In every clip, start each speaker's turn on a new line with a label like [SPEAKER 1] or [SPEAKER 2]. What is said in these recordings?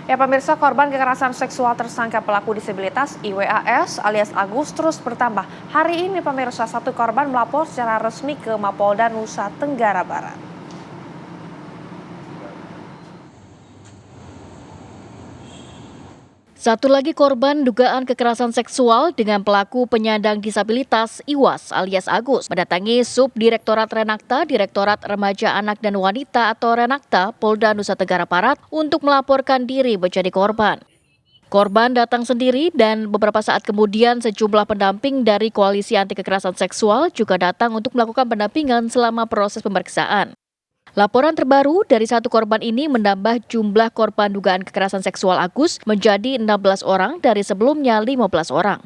[SPEAKER 1] Ya pemirsa, korban kekerasan seksual tersangka pelaku disabilitas IWAS alias Agus terus bertambah. Hari ini pemirsa, satu korban melapor secara resmi ke Mapolda Nusa Tenggara Barat.
[SPEAKER 2] Satu lagi korban dugaan kekerasan seksual dengan pelaku penyandang disabilitas IWAS alias Agus mendatangi Subdirektorat Renakta Direktorat Remaja Anak dan Wanita atau Renakta Polda Nusa Tenggara Barat untuk melaporkan diri menjadi korban. Korban datang sendiri dan beberapa saat kemudian sejumlah pendamping dari Koalisi Anti Kekerasan Seksual juga datang untuk melakukan pendampingan selama proses pemeriksaan. Laporan terbaru dari satu korban ini menambah jumlah korban dugaan kekerasan seksual Agus menjadi 16 orang dari sebelumnya 15 orang.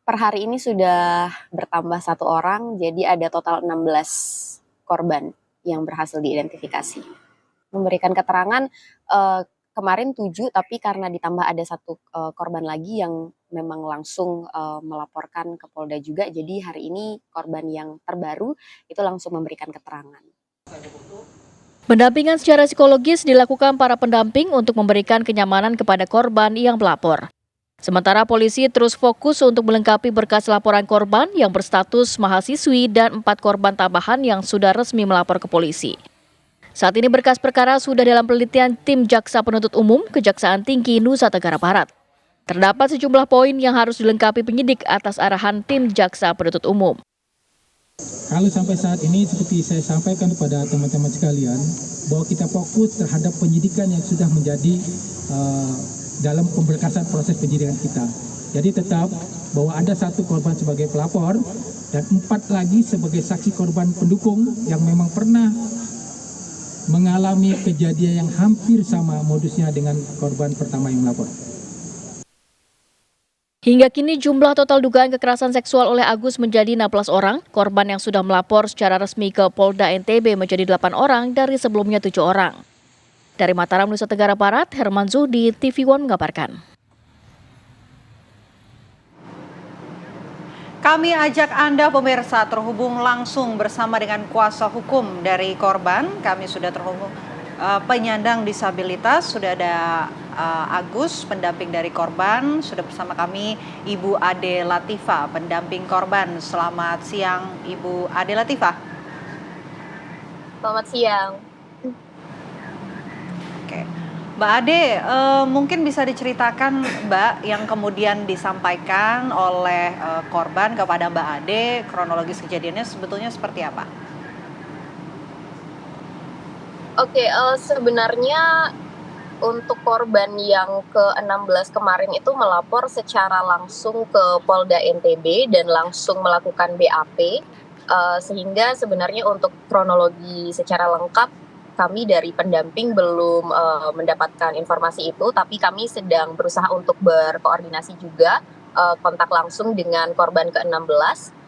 [SPEAKER 3] Per hari ini sudah bertambah satu orang, jadi ada total 16 korban yang berhasil diidentifikasi. Memberikan keterangan kemarin 7, tapi karena ditambah ada satu korban lagi yang memang langsung melaporkan ke Polda juga, jadi hari ini korban yang terbaru itu langsung memberikan keterangan.
[SPEAKER 2] Pendampingan secara psikologis dilakukan para pendamping untuk memberikan kenyamanan kepada korban yang melapor. Sementara polisi terus fokus untuk melengkapi berkas laporan korban yang berstatus mahasiswi dan 4 korban tambahan yang sudah resmi melapor ke polisi. Saat ini berkas perkara sudah dalam penelitian tim Jaksa Penuntut Umum Kejaksaan Tinggi Nusa Tenggara Barat. Terdapat sejumlah poin yang harus dilengkapi penyidik atas arahan tim Jaksa Penuntut Umum.
[SPEAKER 4] Kalau sampai saat ini seperti saya sampaikan kepada teman-teman sekalian bahwa kita fokus terhadap penyidikan yang sudah menjadi dalam pemberkasan proses penyidikan kita. Jadi tetap bahwa ada satu korban sebagai pelapor dan 4 lagi sebagai saksi korban pendukung yang memang pernah mengalami kejadian yang hampir sama modusnya dengan korban pertama yang melapor.
[SPEAKER 2] Hingga kini jumlah total dugaan kekerasan seksual oleh Agus menjadi 16 orang, korban yang sudah melapor secara resmi ke Polda NTB menjadi 8 orang dari sebelumnya 7 orang. Dari Mataram, Nusa Tenggara Barat, Herman Zuhdi, TV One mengabarkan.
[SPEAKER 5] Kami ajak Anda pemirsa terhubung langsung bersama dengan kuasa hukum dari korban. Kami sudah terhubung penyandang disabilitas, sudah ada Agus, pendamping dari korban, sudah bersama kami Ibu Ade Latifah, pendamping korban. Selamat siang Ibu Ade Latifah.
[SPEAKER 3] Selamat siang.
[SPEAKER 5] Oke, Mbak Ade, mungkin bisa diceritakan Mbak yang kemudian disampaikan oleh korban kepada Mbak Ade, kronologis kejadiannya sebetulnya seperti apa?
[SPEAKER 6] Oke, sebenarnya untuk korban yang ke-16 kemarin itu melapor secara langsung ke Polda NTB dan langsung melakukan BAP, sehingga sebenarnya untuk kronologi secara lengkap kami dari pendamping belum mendapatkan informasi itu, tapi kami sedang berusaha untuk berkoordinasi juga kontak langsung dengan korban ke-16.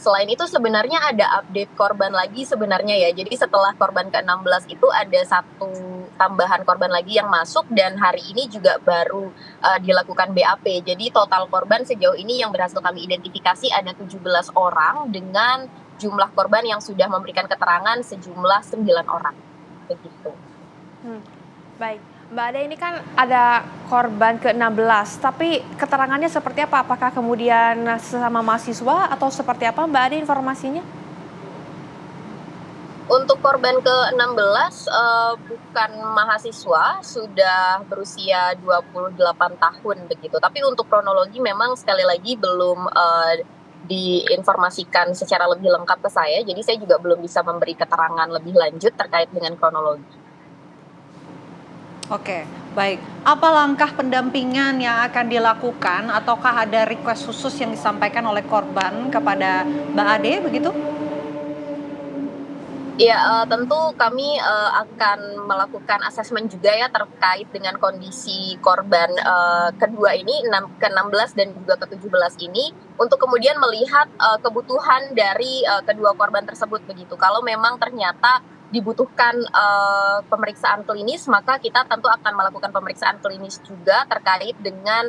[SPEAKER 6] Selain itu sebenarnya ada update korban lagi sebenarnya ya. Jadi setelah korban ke-16 itu ada satu tambahan korban lagi yang masuk dan hari ini juga baru dilakukan BAP. Jadi total korban sejauh ini yang berhasil kami identifikasi ada 17 orang dengan jumlah korban yang sudah memberikan keterangan sejumlah 9 orang. Begitu.
[SPEAKER 1] Baik. Mbak Ade, ini kan ada korban ke-16, tapi keterangannya seperti apa? Apakah kemudian sesama mahasiswa atau seperti apa Mbak Ade informasinya?
[SPEAKER 6] Untuk korban ke-16 bukan mahasiswa, sudah berusia 28 tahun begitu. Tapi untuk kronologi memang sekali lagi belum diinformasikan secara lebih lengkap ke saya, jadi saya juga belum bisa memberi keterangan lebih lanjut terkait dengan kronologi.
[SPEAKER 5] Oke, baik. Apa langkah pendampingan yang akan dilakukan ataukah ada request khusus yang disampaikan oleh korban kepada Mbak Ade begitu?
[SPEAKER 6] Ya, tentu kami akan melakukan asesmen juga ya terkait dengan kondisi korban kedua ini, ke-16 dan juga ke-17 ini, untuk kemudian melihat kebutuhan dari kedua korban tersebut begitu. Kalau memang ternyata dibutuhkan pemeriksaan klinis, maka kita tentu akan melakukan pemeriksaan klinis juga terkait dengan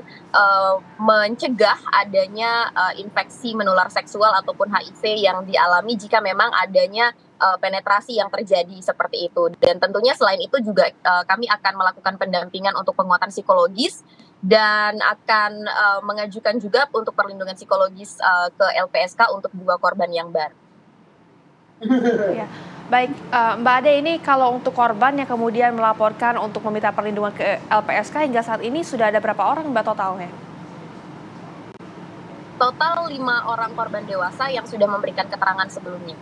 [SPEAKER 6] mencegah adanya infeksi menular seksual ataupun HIV yang dialami jika memang adanya penetrasi yang terjadi seperti itu. Dan tentunya selain itu juga kami akan melakukan pendampingan untuk penguatan psikologis dan akan mengajukan juga untuk perlindungan psikologis ke LPSK untuk 2 korban yang baru.
[SPEAKER 1] Ya. Baik, Mbak Ade, ini kalau untuk korban yang kemudian melaporkan untuk meminta perlindungan ke LPSK hingga saat ini sudah ada berapa orang Mbak totalnya?
[SPEAKER 6] Total 5 orang korban dewasa yang sudah memberikan keterangan sebelumnya.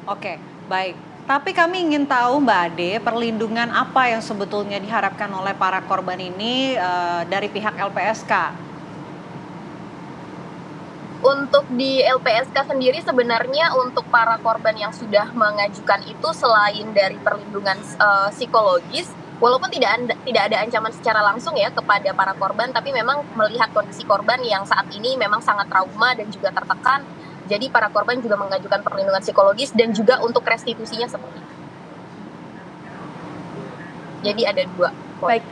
[SPEAKER 5] Oke, baik. Tapi kami ingin tahu Mbak Ade, perlindungan apa yang sebetulnya diharapkan oleh para korban ini dari pihak LPSK?
[SPEAKER 6] Untuk di LPSK sendiri sebenarnya untuk para korban yang sudah mengajukan itu selain dari perlindungan psikologis, walaupun tidak ada ancaman secara langsung ya kepada para korban, tapi memang melihat kondisi korban yang saat ini memang sangat trauma dan juga tertekan, jadi para korban juga mengajukan perlindungan psikologis dan juga untuk restitusinya seperti itu. Jadi ada 2 poin.
[SPEAKER 1] Baik.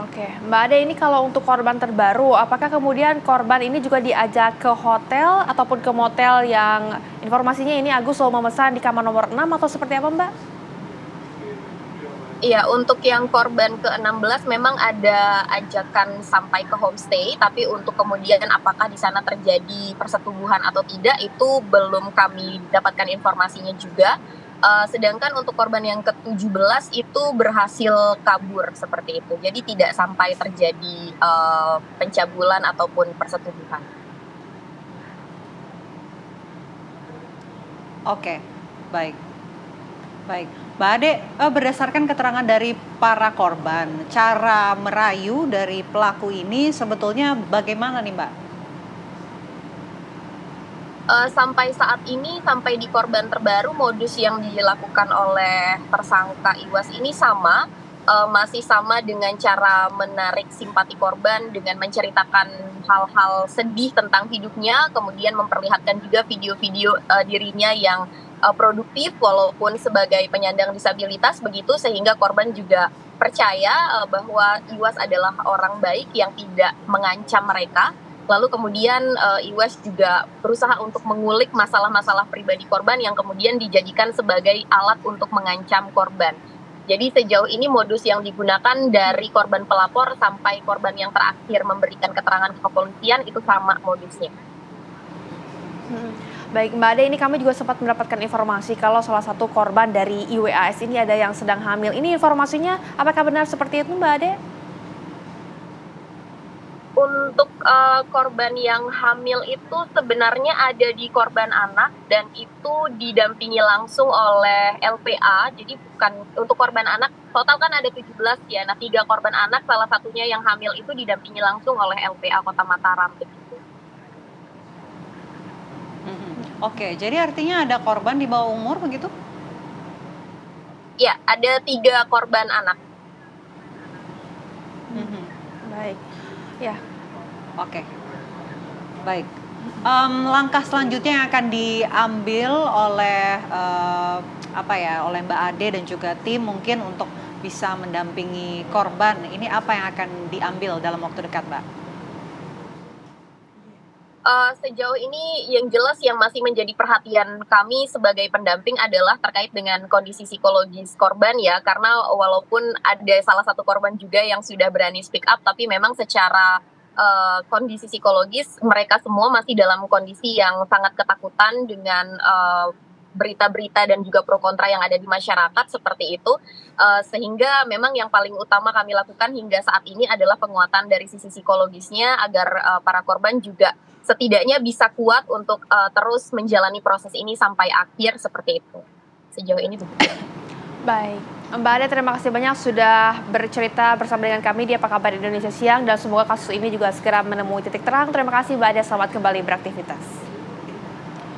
[SPEAKER 1] Oke, Mbak Ade, ini kalau untuk korban terbaru, apakah kemudian korban ini juga diajak ke hotel ataupun ke motel yang informasinya ini Agus selalu memesan di kamar nomor 6 atau seperti apa Mbak?
[SPEAKER 6] Iya, untuk yang korban ke-16 memang ada ajakan sampai ke homestay, tapi untuk kemudian apakah di sana terjadi persetubuhan atau tidak itu belum kami dapatkan informasinya juga. Sedangkan untuk korban yang ke-17 itu berhasil kabur seperti itu. Jadi tidak sampai terjadi pencabulan ataupun persetubuhan.
[SPEAKER 5] Oke, baik. Baik. Mbak Ade, berdasarkan keterangan dari para korban, cara merayu dari pelaku ini sebetulnya bagaimana nih Mbak?
[SPEAKER 6] Sampai saat ini, sampai di korban terbaru, modus yang dilakukan oleh tersangka Iwas ini sama, masih sama dengan cara menarik simpati korban dengan menceritakan hal-hal sedih tentang hidupnya, kemudian memperlihatkan juga video-video dirinya yang produktif walaupun sebagai penyandang disabilitas begitu, sehingga korban juga percaya bahwa Iwas adalah orang baik yang tidak mengancam mereka. Lalu kemudian Iwas juga berusaha untuk mengulik masalah-masalah pribadi korban yang kemudian dijadikan sebagai alat untuk mengancam korban. Jadi sejauh ini modus yang digunakan dari korban pelapor sampai korban yang terakhir memberikan keterangan ke kepolisian itu sama modusnya.
[SPEAKER 1] Baik, Mbak Ade, ini kami juga sempat mendapatkan informasi kalau salah satu korban dari IWAS ini ada yang sedang hamil. Ini informasinya apakah benar seperti itu Mbak Ade?
[SPEAKER 6] Untuk korban yang hamil itu sebenarnya ada di korban anak dan itu didampingi langsung oleh LPA. Jadi bukan untuk korban anak, total kan ada 17 ya. Nah, 3 korban anak, salah satunya yang hamil itu didampingi langsung oleh LPA Kota Mataram begitu.
[SPEAKER 5] Oke, jadi artinya ada korban di bawah umur begitu?
[SPEAKER 6] Ya, ada 3 korban anak.
[SPEAKER 1] Baik, ya.
[SPEAKER 5] Oke, baik. Langkah selanjutnya yang akan diambil oleh oleh Mbak Ade dan juga tim mungkin untuk bisa mendampingi korban. Ini apa yang akan diambil dalam waktu dekat, Mbak?
[SPEAKER 6] Sejauh ini yang jelas yang masih menjadi perhatian kami sebagai pendamping adalah terkait dengan kondisi psikologis korban ya, karena walaupun ada salah satu korban juga yang sudah berani speak up, tapi memang secara kondisi psikologis mereka semua masih dalam kondisi yang sangat ketakutan dengan berita-berita dan juga pro kontra yang ada di masyarakat seperti itu, sehingga memang yang paling utama kami lakukan hingga saat ini adalah penguatan dari sisi psikologisnya agar para korban juga setidaknya bisa kuat untuk terus menjalani proses ini sampai akhir seperti itu. Sejauh ini begitu.
[SPEAKER 1] Baik, Mbak Ade, terima kasih banyak sudah bercerita bersama dengan kami di Apa Kabar Indonesia Siang dan semoga kasus ini juga segera menemui titik terang. Terima kasih Mbak Ade, selamat kembali beraktivitas.